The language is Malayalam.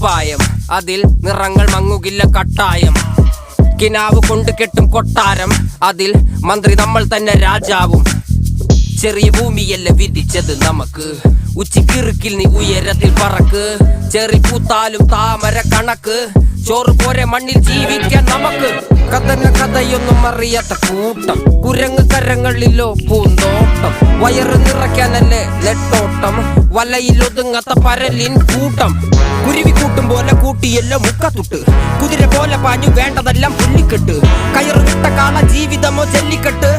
കുപ്പായം, അതിൽ നിറങ്ങൾ മങ്ങുകില്ല കട്ടായം. കിനാവ് കൊണ്ട് കെട്ടും കൊട്ടാരം, അതിൽ മന്ത്രി നമ്മൾ തന്നെ രാജാവും. ചെറിയ ഭൂമിയല്ല വിധിച്ചത് നമുക്ക്, ഉച്ചിക്കിറുക്കിൽ നീ ഉയരത്തിൽ പറക്ക്. ചെറി പൂത്താലും താമര കണക്ക്, ചോറ് പോരെ മണ്ണിൽ ജീവിക്കാൻ നമുക്ക്. കഥയൊന്നും അറിയാത്ത കൂട്ടം, കുരങ്ങ് കരങ്ങളിലോ പൂന്തോട്ടം. വയറ് നിറയ്ക്കാനല്ലേ നെട്ടോട്ടം, വലയിൽ ഒതുങ്ങാത്ത പരലിൻ കൂട്ടം. കുരുവി കൂട്ടും പോലെ കൂട്ടിയല്ലോ മുക്കത്തുട്ട്, കുതിര പോലെ പാഞ്ഞു വേണ്ടതെല്ലാം പുള്ളിക്കെട്ട്. കയറ് വിട്ട കാള ജീവിതമോ ജല്ലിക്കെട്ട്.